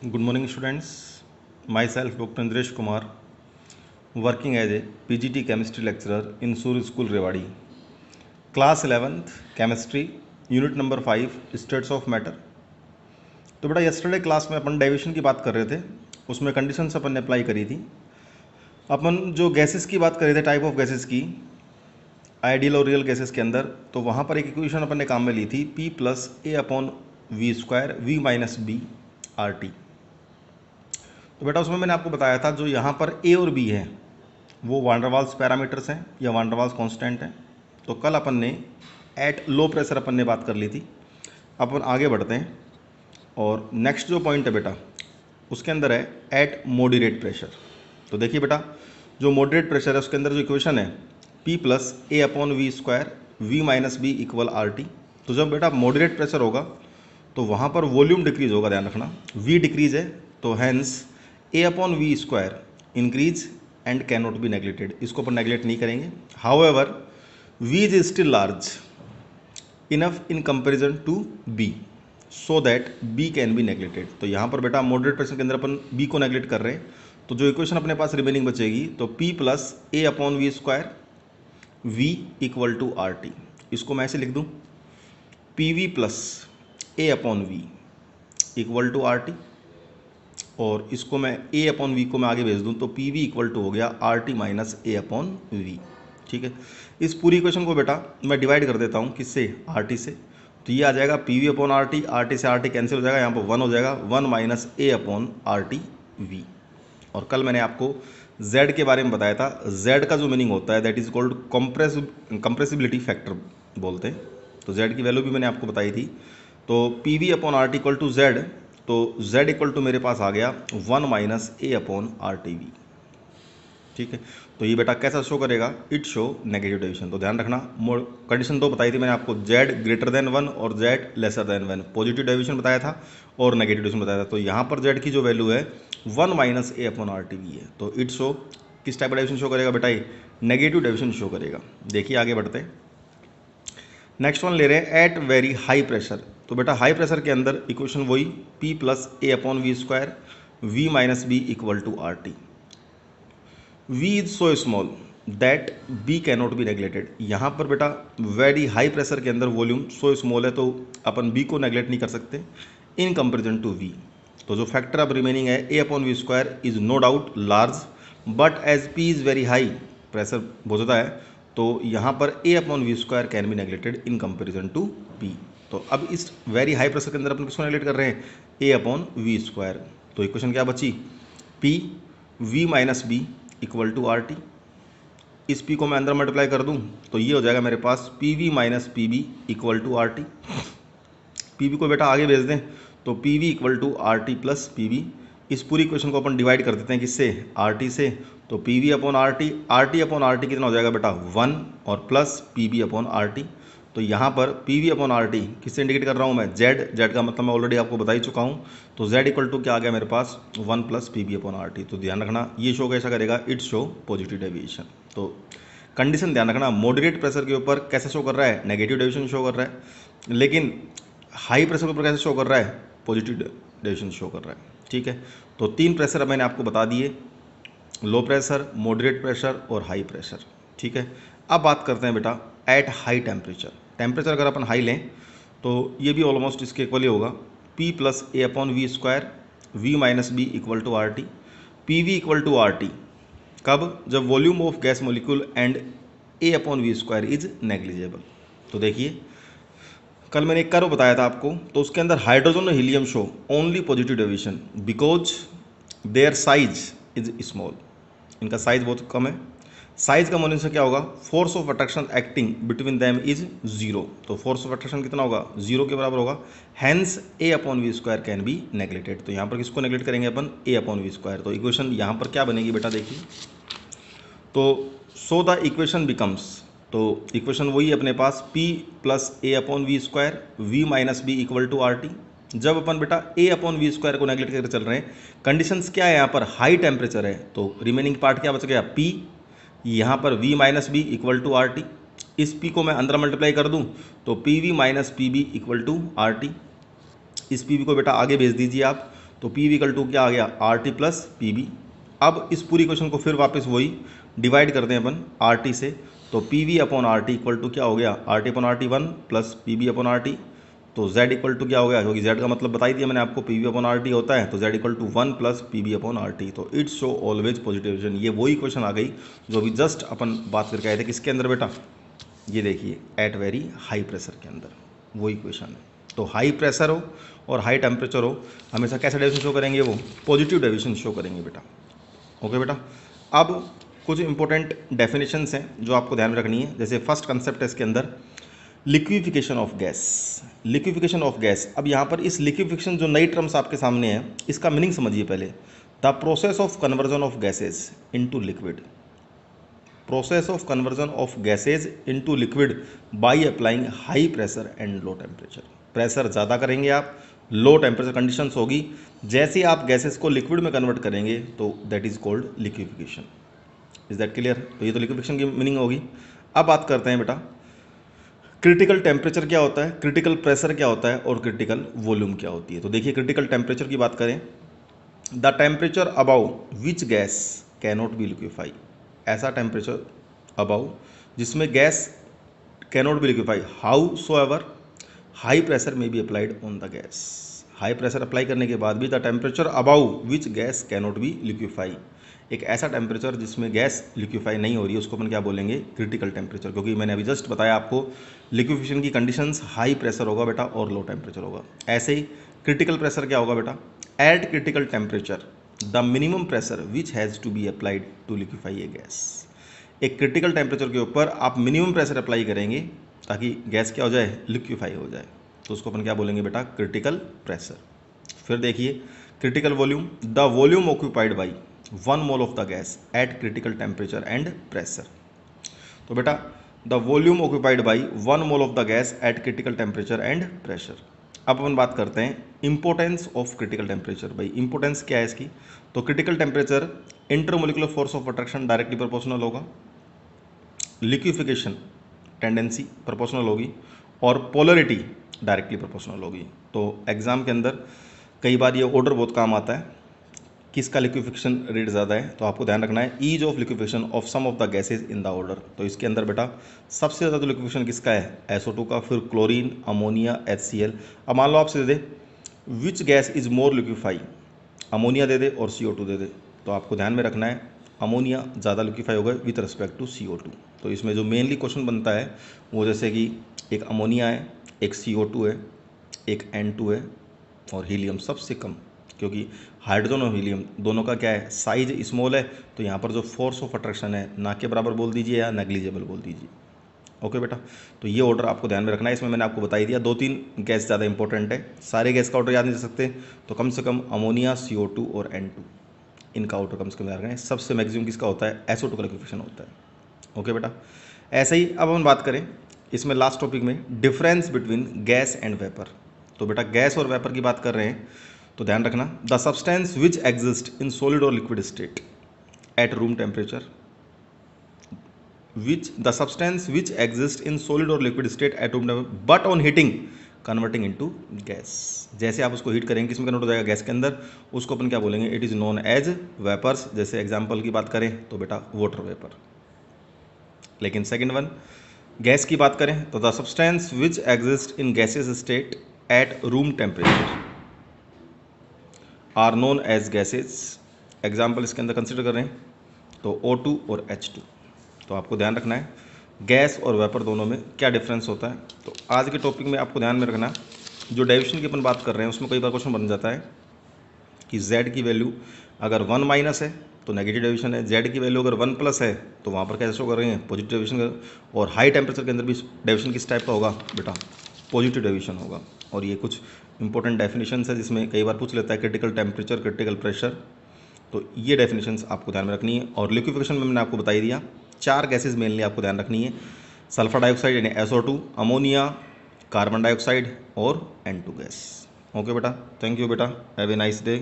Good morning, students. Myself, Dr. Indresh Kumar, working as a PGT chemistry lecturer in Sur School, Rewadi. Class 11th, Chemistry, Unit number 5, States of Matter. तो बेटा yesterday class में अपन deviation की बात कर रहे थे, उसमें conditions अपन ने अप्लाई करी थी। अपन जो गैसेस की बात कर रहे थे, टाइप ऑफ गैसेस की, आइडियल और रियल गैसेस के अंदर, तो वहाँ पर एक इक्वेशन अपन ने काम में ली थी, P plus A upon V square V minus B R T. तो बेटा उसमें मैंने आपको बताया था जो यहाँ पर ए और बी है वो वान डेर वाल्स पैरामीटर्स हैं या वान डेर वाल्स कांस्टेंट हैं। तो कल अपन ने एट लो प्रेशर अपन ने बात कर ली थी। अपन आगे बढ़ते हैं और नेक्स्ट जो पॉइंट है बेटा उसके अंदर है एट मॉडरेट प्रेशर। तो देखिए बेटा जो मॉडरेट प्रेशर है उसके अंदर जो इक्वेशन है P plus A upon V square V minus B equal R T. तो जब बेटा मॉडरेट प्रेशर होगा तो वहाँ पर वॉल्यूम डिक्रीज होगा, ध्यान रखना, V डिक्रीज है, तो hence A upon V square increase and can not be neglected. इसको अपन नेग्लेक्ट नहीं करेंगे। However V is still large enough in comparison to B so that B can be neglected. तो यहाँ पर बेटा मॉडरेट प्रेशर के अंदर अपन बी को नेग्लेक्ट कर रहे हैं, तो जो इक्वेशन अपने पास रिमेनिंग बचेगी तो P plus A upon V square V equal to R T. इसको मैं ऐसे लिख दूँ P V plus A upon V equal to R T, और इसको मैं ए अपॉन वी को मैं आगे भेज दूँ तो पी वी इक्वल टू हो गया R T minus A upon V. ठीक है, इस पूरी इक्वेशन को बेटा मैं डिवाइड कर देता हूँ किससे, आर टी से। तो ये आ जाएगा P V upon R T से आर टी कैंसिल हो जाएगा, यहाँ पर 1 हो जाएगा, 1 minus A upon R T we. और कल मैंने आपको z के बारे में बताया था, z का जो मीनिंग होता है that is called compressibility factor बोलते हैं। तो z की वैल्यू भी मैंने आपको बताई थी। तो P V upon R T equal to Z, तो z इक्वल टू मेरे पास आ गया 1 minus A upon R T V. ठीक है, तो ये बेटा कैसा शो करेगा, इट शो नेगेटिव डेविएशन। तो ध्यान रखना, कंडीशन तो बताई थी मैंने आपको, z ग्रेटर देन 1 और z lesser than 1, positive deviation बताया था और नेगेटिव डेविएशन बताया था। तो यहाँ पर z की जो वैल्यू है 1 minus A upon R T we है, तो इट शो किस टाइप का डेविएशन शो करेगा बेटा, ये नेगेटिव डेविएशन शो करेगा। देखिए आगे बढ़ते हैं, नेक्स्ट वन ले रहे हैं एट वेरी हाई प्रेशर। तो बेटा हाई प्रेशर के अंदर इक्वेशन वही P plus A upon V square V minus B equal to R T. V is so small that B can not be neglected. यहाँ पर बेटा वेरी हाई प्रेशर के अंदर वॉल्यूम सो स्मॉल है तो अपन B को neglect नहीं कर सकते इन कंपेरिजन टू V। तो जो फैक्टर अब रिमेनिंग है a upon V square is no doubt large, but as P is very high, pressure बहुत ज़्यादा है, तो यहाँ पर a upon V square can be neglected in comparison to P। तो अब इस वेरी हाई प्रेशर के अंदर अपन किसको नेग्लेक्ट कर रहे हैं, ए अपॉन वी स्क्वायर। तो इक्वेशन क्या बची, P V minus B equal to R T. इस P को मैं अंदर मल्टीप्लाई कर दूँ तो ये हो जाएगा मेरे पास P V minus P B equal to R T. P B को बेटा आगे भेज दें तो P V equal to R T plus P B. इस पूरी इक्वेशन को अपन डिवाइड कर देते हैं किससे, आर टी से। तो P V upon R T upon R T कितना हो जाएगा बेटा 1 और plus P B upon R T. तो यहाँ पर P V upon R T किससे इंडिकेट कर रहा हूँ मैं, जेड का मतलब मैं ऑलरेडी आपको बता ही चुका हूँ। तो जेड इक्वल टू क्या आ गया मेरे पास 1 plus P B upon R T. तो ध्यान रखना ये शो कैसा करेगा, इट शो पॉजिटिव डेविएशन। तो कंडीशन ध्यान रखना, मॉडरेट प्रेशर के ऊपर कैसे शो कर रहा है, नेगेटिव डेविएशन शो कर रहा है, लेकिन हाई प्रेशर के ऊपर कैसे शो कर रहा है, पॉजिटिव डेविएशन शो कर रहा है। ठीक है, तो 3 प्रेशर मैंने आपको बता दिए, लो प्रेशर, मॉडरेट प्रेशर और हाई प्रेशर। ठीक है, अब बात करते हैं बेटा एट हाई टेम्परेचर। टेम्परेचर अगर अपन हाई लें तो ये भी ऑलमोस्ट इसके इक्वल ही होगा, P plus A upon V square V minus B equal to R T. P V equal to R T कब, जब volume of gas molecule and A upon V square is negligible. तो देखिए कल मैंने एक curve बताया था आपको, तो उसके अंदर हाइड्रोजन और helium show only positive deviation because their size is small. इनका साइज बहुत कम है। साइज कम होने से क्या होगा, force of attraction acting between them is 0। तो फोर्स ऑफ अट्रैक्शन कितना होगा, 0 के बराबर होगा। Hence A upon V square can be neglected. तो यहाँ पर किसको नेग्लेक्ट करेंगे अपन, ए अपॉन वी स्क्वायर। तो इक्वेशन यहाँ पर क्या बनेगी बेटा, देखिए तो सो द इक्वेशन बिकम्स, तो इक्वेशन वही अपने पास P plus A upon V square V minus B equal to R T. जब अपन बेटा ए अपॉन वी स्क्वायर को नेग्लेक्ट करके चल रहे हैं, कंडीशंस क्या है यहाँ पर, हाई टेम्परेचर है, तो रिमेनिंग पार्ट क्या बच गया, P, यहाँ पर V minus B equal to R T. इस P को मैं अंदर मल्टीप्लाई कर दूँ तो P V minus P B equal to R T. इस पी बी को बेटा आगे भेज दीजिए आप, तो पी वी इक्वल टू क्या आ गया, R T plus P B. अब इस पूरी क्वेश्चन को फिर वापस वही डिवाइड करते हैं अपन आर टी से, तो P V upon R T equal to क्या हो गया, R T upon R T 1 plus P B upon R T. तो z इक्वल टू क्या हो गया, क्योंकि z का मतलब बताई दिया मैंने आपको, P V upon R T होता है, तो z equal to 1 plus P B upon R T. तो it's show always positive division. ये वही क्वेश्चन आ गई जो अभी जस्ट अपन बात करके आए थे, किसके अंदर बेटा, ये देखिए एट वेरी हाई प्रेशर के अंदर वही क्वेश्चन है। तो हाई प्रेशर हो और हाई टेम्परेचर हो, हमेशा कैसा डेविएशन शो करेंगे, वो पॉजिटिव डेविएशन शो करेंगे बेटा। ओके बेटा, अब कुछ इंपॉर्टेंट डेफिनेशंस हैं जो आपको ध्यान में रखनी है। जैसे फर्स्ट कंसेप्ट है इसके अंदर liquefaction of gas. Liquefaction of gas, अब यहाँ पर इस लिक्विफिकेशन जो नई टर्म्स आपके सामने है, इसका मीनिंग समझिए पहले। The process of conversion of gases into liquid, process of conversion of gases into liquid by applying high pressure and low temperature. Pressure ज़्यादा करेंगे आप, लो टेम्परेचर कंडीशंस होगी, जैसे ही आप गैसेस को लिक्विड में कन्वर्ट करेंगे तो that is called liquefaction. Is that clear? तो ये तो लिक्विफिकेशन की मीनिंग होगी। अब बात करते हैं बेटा क्रिटिकल टेम्परेचर क्या होता है, क्रिटिकल प्रेशर क्या होता है और क्रिटिकल वॉल्यूम क्या होती है। तो देखिए क्रिटिकल टेम्परेचर की बात करें, the temperature above which gas cannot be liquefy. ऐसा टेम्परेचर अबाउ जिसमें gas cannot be liquefy howsoever high pressure में be applied on the gas. High pressure apply करने के बाद भी the temperature above which gas cannot be liquefy, एक ऐसा temperature जिसमें गैस लिक्विफाई नहीं हो रही है, उसको अपन क्या बोलेंगे, क्रिटिकल टेम्परेचर। क्योंकि मैंने अभी जस्ट बताया आपको लिक्विफिकेशन की कंडीशंस हाई प्रेशर होगा बेटा और लो टेम्परेचर होगा। ऐसे ही क्रिटिकल प्रेशर क्या होगा बेटा, at critical temperature the minimum pressure which has to be applied to liquefy a gas. एक क्रिटिकल टेम्परेचर के ऊपर आप मिनिमम प्रेशर अप्लाई करेंगे ताकि गैस क्या हो जाए, लिक्विफाई हो जाए, तो उसको अपन क्या बोलेंगे बेटा, क्रिटिकल प्रेशर। फिर देखिए critical volume, the volume occupied by 1 mole of the gas at critical temperature and pressure. तो बेटा the volume occupied by 1 mole of the gas at critical temperature and pressure. अब अपन बात करते हैं इंपोर्टेंस ऑफ क्रिटिकल टेम्परेचर। भाई importance क्या है इसकी, तो critical temperature intermolecular force of attraction directly proportional होगा, लिक्विफिकेशन टेंडेंसी प्रोपोर्शनल होगी और पोलरिटी डायरेक्टली प्रोपोर्शनल होगी। तो एग्जाम के अंदर कई बार ये ऑर्डर बहुत काम आता है, किसका लिक्विफिकेशन रेट ज़्यादा है, तो आपको ध्यान रखना है ease of liquefaction of some of the gases in the order. तो इसके अंदर बेटा सबसे ज़्यादा तो लिक्विफिकेशन किसका है, SO2 का, फिर क्लोरीन, अमोनिया, HCl। अब मान लो आपसे दे दे which gas is more liquefy, ammonia दे दे और CO2 दे दे, तो आपको ध्यान में रखना है अमोनिया ज़्यादा लिक्विफाई होगा विथ रिस्पेक्ट टू CO2। तो इसमें जो मेनली क्वेश्चन बनता है वो जैसे कि एक अमोनिया है, एक CO2 है, एक N2 है और हीलियम सबसे कम, क्योंकि हाइड्रोजन और हीलियम दोनों का क्या है, साइज स्मॉल है, तो यहाँ पर जो फोर्स ऑफ अट्रैक्शन है ना के बराबर बोल दीजिए या नेग्लिजिबल बोल दीजिए। ओके बेटा, तो ये ऑर्डर आपको ध्यान में रखना है। इसमें मैंने आपको बता ही दिया 2-3 गैस ज़्यादा इंपॉर्टेंट है, सारे गैस का ऑर्डर याद नहीं कर सकते तो कम से कम अमोनिया, CO2 और N2 इनका ऑर्डर कम से कम याद रखें। सबसे मैक्सिमम किसका होता है, SO2 का लिक्विफिकेशन होता है। ओके बेटा, ऐसे ही अब हम बात करें इसमें लास्ट टॉपिक में difference between gas and vapour. तो बेटा गैस और वेपर की बात कर रहे हैं तो ध्यान रखना, the substance which exist in solid और liquid state at room temperature, the substance which exist in solid और liquid state at room temperature but on heating converting into gas. जैसे आप उसको हीट करेंगे किसमें कन्वर्ट हो जाएगा, गैस के अंदर, उसको अपन क्या बोलेंगे, it is known as vapours. जैसे एग्जाम्पल की बात करें तो बेटा वाटर वेपर। लेकिन सेकेंड वन गैस की बात करें तो the substance which exist in gaseous state at room temperature are known as gases. Example इसके अंदर कंसिडर करें तो O2 और H2। तो आपको ध्यान रखना है गैस और वेपर दोनों में क्या डिफरेंस होता है। तो आज के टॉपिक में आपको ध्यान में रखना, जो डेविएशन की अपन बात कर रहे हैं उसमें कई बार क्वेश्चन बन जाता है कि Z की वैल्यू अगर 1- है तो नेगेटिव डेविएशन है, Z की वैल्यू अगर 1+ है तो वहाँ पर कैसे शो कर रहे हैं, पॉजिटिव डेविएशन। और हाई टेम्परेचर के अंदर भी डेविएशन किस टाइप का होगा बेटा, पॉजिटिव डेविएशन होगा। और ये कुछ इंपॉर्टेंट डेफिनेशंस है जिसमें कई बार पूछ लेता है क्रिटिकल टेम्परेचर, क्रिटिकल प्रेशर, तो ये डेफिनेशंस आपको ध्यान में रखनी है। और लिक्विफिकेशन में मैंने आपको बता ही दिया, 4 गैसेज मेनली आपको ध्यान रखनी है, सल्फर डाइऑक्साइड यानी SO2, अमोनिया, कार्बन डाइऑक्साइड और N2 गैस। ओके बेटा, थैंक यू बेटा, हैव ए नाइस डे।